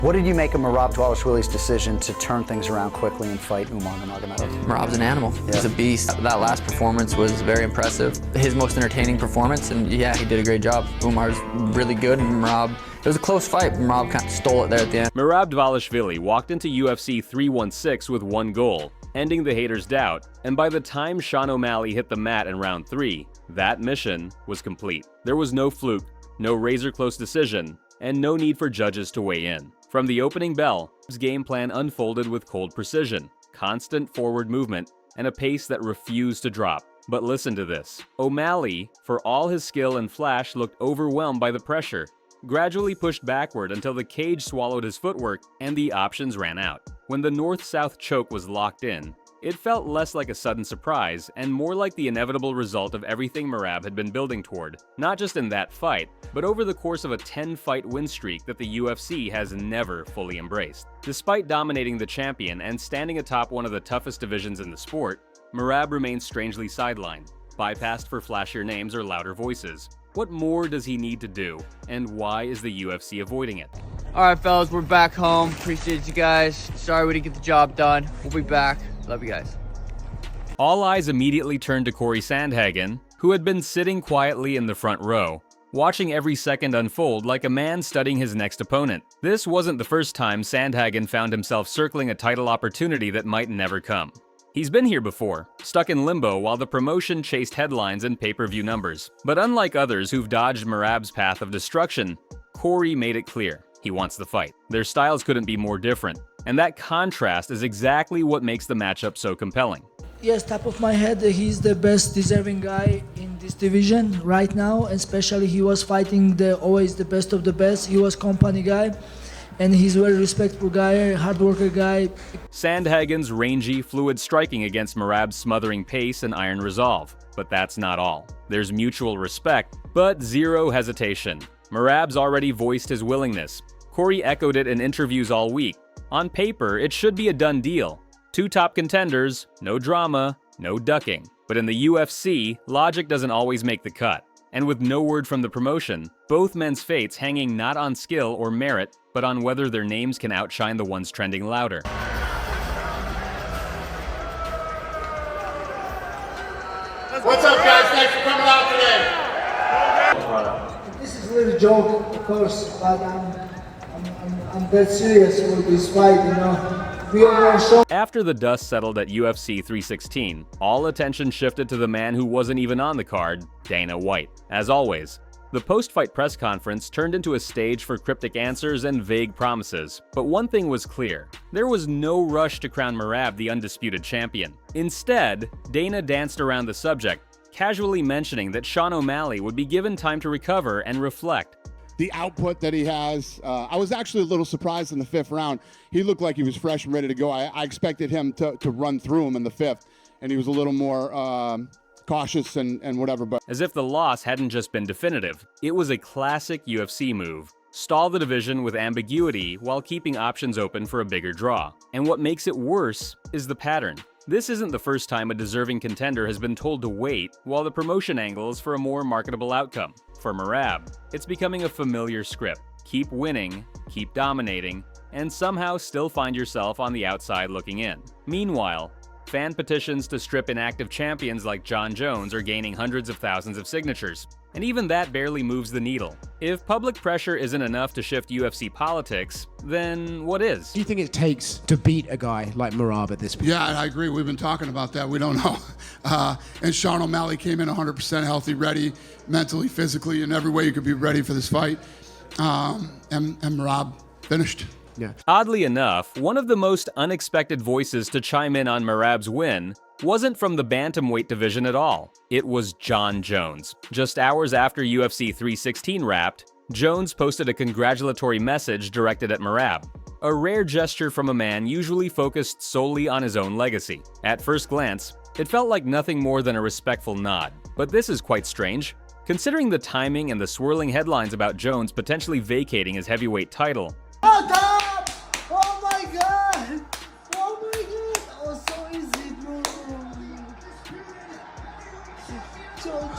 What did you make of Merab Dvalishvili's decision to turn things around quickly and fight Umar Nurmagomedov? Merab's an animal. Yeah. He's a beast. That last performance was very impressive. His most entertaining performance, and yeah, he did a great job. Umar's really good, and Merab, it was a close fight. Merab kind of stole it there at the end. Merab Dvalishvili walked into UFC 316 with one goal, ending the haters' doubt, and by the time Sean O'Malley hit the mat in round 3, that mission was complete. There was no fluke, no razor-close decision, and no need for judges to weigh in. From the opening bell, his game plan unfolded with cold precision, constant forward movement, and a pace that refused to drop. But listen to this. O'Malley, for all his skill and flash, looked overwhelmed by the pressure, gradually pushed backward until the cage swallowed his footwork and the options ran out. When the north-south choke was locked in, it felt less like a sudden surprise and more like the inevitable result of everything Merab had been building toward, not just in that fight, but over the course of a 10-fight win streak that the UFC has never fully embraced. Despite dominating the champion and standing atop one of the toughest divisions in the sport, Merab remains strangely sidelined, bypassed for flashier names or louder voices. What more does he need to do, and why is the UFC avoiding it? Alright fellas, we're back home. Appreciate you guys. Sorry we didn't get the job done. We'll be back. Love you guys. All eyes immediately turned to Corey Sandhagen, who had been sitting quietly in the front row, watching every second unfold like a man studying his next opponent. This wasn't the first time Sandhagen found himself circling a title opportunity that might never come. He's been here before, stuck in limbo while the promotion chased headlines and pay-per-view numbers. But unlike others who've dodged Merab's path of destruction, Corey made it clear he wants the fight. Their styles couldn't be more different, and that contrast is exactly what makes the matchup so compelling. Yes, top of my head, he's the best deserving guy in this division right now, especially he was fighting always the best of the best. He was company guy, and he's a very respectful guy, hard worker guy. Sandhagen's rangy, fluid striking against Merab's smothering pace and iron resolve. But that's not all. There's mutual respect, but zero hesitation. Merab's already voiced his willingness. Corey echoed it in interviews all week. On paper, it should be a done deal. Two top contenders, no drama, no ducking. But in the UFC, logic doesn't always make the cut. And with no word from the promotion, both men's fates hanging not on skill or merit, but on whether their names can outshine the ones trending louder. What's up, guys? Thanks for coming out today. This is a little joke, of course, but I'm dead serious for this fight, you know. After the dust settled at UFC 316, all attention shifted to the man who wasn't even on the card, Dana White. As always, the post-fight press conference turned into a stage for cryptic answers and vague promises. But one thing was clear. There was no rush to crown Merab the undisputed champion. Instead, Dana danced around the subject, casually mentioning that Sean O'Malley would be given time to recover and reflect. The output that he has, I was actually a little surprised in the 5th round. He looked like he was fresh and ready to go. I expected him to run through him in the 5th, and he was a little more cautious and whatever. But as if the loss hadn't just been definitive, it was a classic UFC move. Stall the division with ambiguity while keeping options open for a bigger draw. And what makes it worse is the pattern. This isn't the first time a deserving contender has been told to wait while the promotion angles for a more marketable outcome. For Merab, it's becoming a familiar script. Keep winning, keep dominating, and somehow still find yourself on the outside looking in. Meanwhile, fan petitions to strip inactive champions like Jon Jones are gaining hundreds of thousands of signatures. And even that barely moves the needle. If public pressure isn't enough to shift UFC politics, then what is? What do you think it takes to beat a guy like Merab at this point? yeah, I agree. We've been talking about that. We don't know. And Sean O'Malley came in 100% healthy, ready, mentally, physically, in every way you could be ready for this fight. And Merab finished. Yeah. Oddly enough, one of the most unexpected voices to chime in on Merab's win wasn't from the bantamweight division at all. It was Jon Jones. Just hours after UFC 316 wrapped, Jones posted a congratulatory message directed at Merab. A rare gesture from a man usually focused solely on his own legacy. At first glance, it felt like nothing more than a respectful nod. But this is quite strange. Considering the timing and the swirling headlines about Jones potentially vacating his heavyweight title. Atop! Oh my god! Oh my god! That was so easy, bro!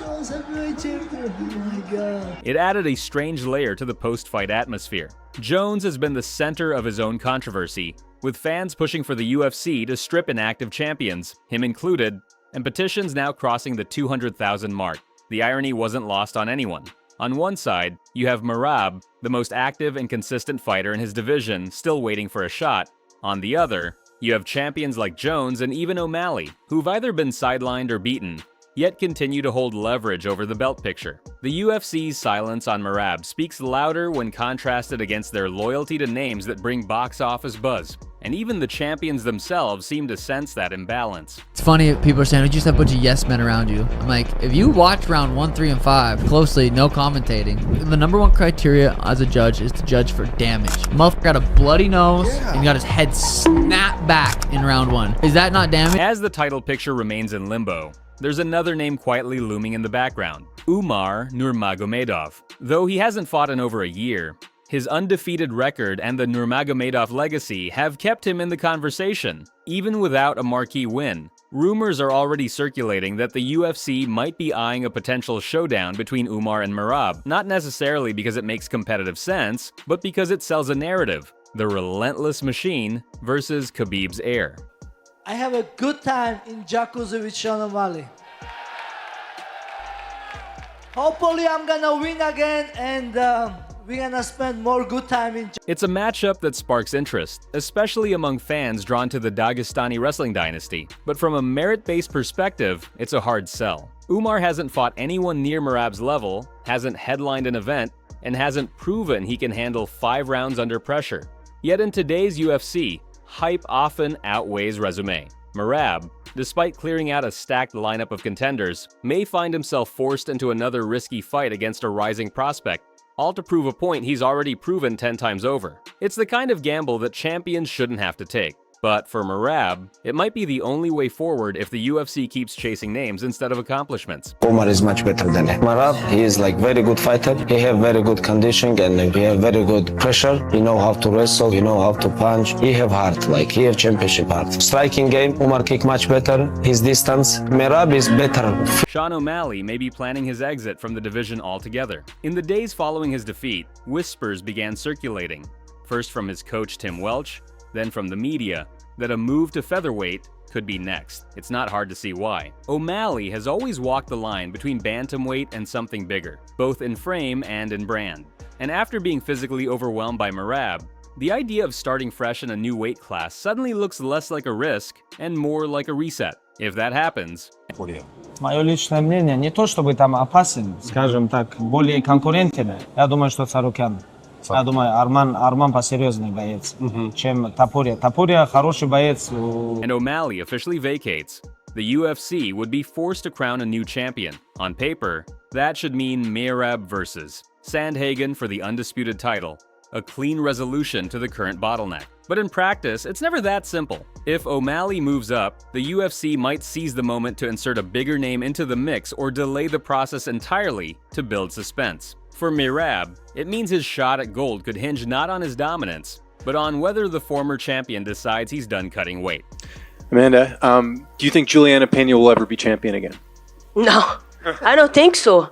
Jones heavyweight champion. Oh my God. It added a strange layer to the post-fight atmosphere. Jones has been the center of his own controversy, with fans pushing for the UFC to strip inactive champions, him included, and petitions now crossing the 200,000 mark. The irony wasn't lost on anyone. On one side, you have Merab, the most active and consistent fighter in his division, still waiting for a shot. On the other, you have champions like Jones and even O'Malley, who've either been sidelined or beaten, yet continue to hold leverage over the belt picture. The UFC's silence on Merab speaks louder when contrasted against their loyalty to names that bring box office buzz. And even the champions themselves seem to sense that imbalance. It's funny, people are saying, you just have a bunch of yes men around you. I'm like, if you watch round 1, 3, and 5 closely, no commentating, the #1 criteria as a judge is to judge for damage. Motherfucker got a bloody nose and got his head snapped back in round 1. Is that not damage? As the title picture remains in limbo, there's another name quietly looming in the background, Umar Nurmagomedov. Though he hasn't fought in over a year, his undefeated record and the Nurmagomedov legacy have kept him in the conversation. Even without a marquee win, rumors are already circulating that the UFC might be eyeing a potential showdown between Umar and Merab, not necessarily because it makes competitive sense, but because it sells a narrative, the relentless machine versus Khabib's heir. I have a good time in jacuzzi with Sean O'Malley. Hopefully I'm gonna win again and we're gonna spend more good time in It's a matchup that sparks interest, especially among fans drawn to the Dagestani wrestling dynasty. But from a merit-based perspective, it's a hard sell. Umar hasn't fought anyone near Merab's level, hasn't headlined an event, and hasn't proven he can handle 5 rounds under pressure. Yet in today's UFC, hype often outweighs resume. Merab, despite clearing out a stacked lineup of contenders, may find himself forced into another risky fight against a rising prospect, all to prove a point he's already proven 10 times over. It's the kind of gamble that champions shouldn't have to take. But for Merab, it might be the only way forward if the UFC keeps chasing names instead of accomplishments. Umar is much better than him. Merab, he is like very good fighter. He have very good condition and he have very good pressure. He know how to wrestle, he know how to punch. He have heart, like he have championship heart. Striking game, Umar kick much better. His distance, Merab is better. Sean O'Malley may be planning his exit from the division altogether. In the days following his defeat, whispers began circulating. First from his coach Tim Welch, then from the media, that a move to featherweight could be next. It's not hard to see why. O'Malley has always walked the line between bantamweight and something bigger, both in frame and in brand. And after being physically overwhelmed by Merab, the idea of starting fresh in a new weight class suddenly looks less like a risk and more like a reset. If that happens, Мое личное мнение, не то чтобы там опасен, скажем так, более конкурентен. Я думаю, что Царукян. Я думаю, Арман посерьезнее боец, чем Топурия. Топурия хороший боец. And O'Malley officially vacates, the UFC would be forced to crown a new champion. On paper, that should mean Merab versus Sandhagen for the undisputed title, a clean resolution to the current bottleneck. But in practice, it's never that simple. If O'Malley moves up, the UFC might seize the moment to insert a bigger name into the mix or delay the process entirely to build suspense. For Merab, it means his shot at gold could hinge not on his dominance, but on whether the former champion decides he's done cutting weight. Amanda, do you think Juliana Pena will ever be champion again? No, I don't think so.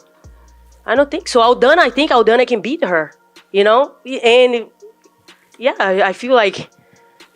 I don't think so. I think Aldana can beat her, you know? And yeah, I feel like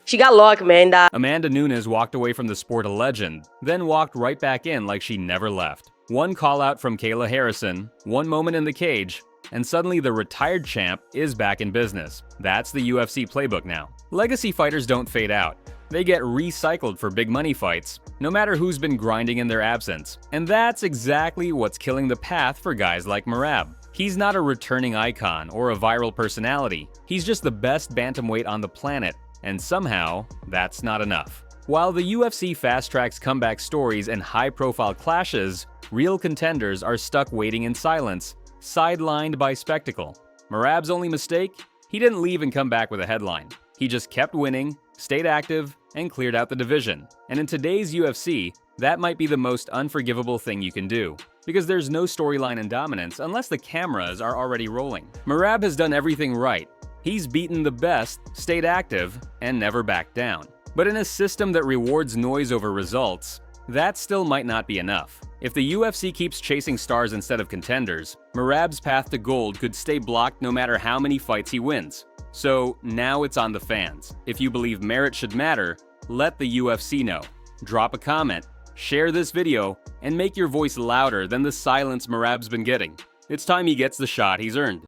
she got luck, man. Amanda Nunes walked away from the sport a legend, then walked right back in like she never left. One call out from Kayla Harrison, one moment in the cage, and suddenly the retired champ is back in business. That's the UFC playbook now. Legacy fighters don't fade out. They get recycled for big money fights, no matter who's been grinding in their absence. And that's exactly what's killing the path for guys like Merab. He's not a returning icon or a viral personality. He's just the best bantamweight on the planet, and somehow, that's not enough. While the UFC fast-tracks comeback stories and high-profile clashes, real contenders are stuck waiting in silence, sidelined by spectacle. Merab's only mistake? He didn't leave and come back with a headline. He just kept winning, stayed active, and cleared out the division. And in today's UFC, that might be the most unforgivable thing you can do, because there's no storyline in dominance unless the cameras are already rolling. Merab has done everything right. He's beaten the best, stayed active, and never backed down. But in a system that rewards noise over results, that still might not be enough. If the UFC keeps chasing stars instead of contenders, Merab's path to gold could stay blocked no matter how many fights he wins. So now it's on the fans. If you believe merit should matter, let the UFC know. Drop a comment, share this video, and make your voice louder than the silence Merab's been getting. It's time he gets the shot he's earned.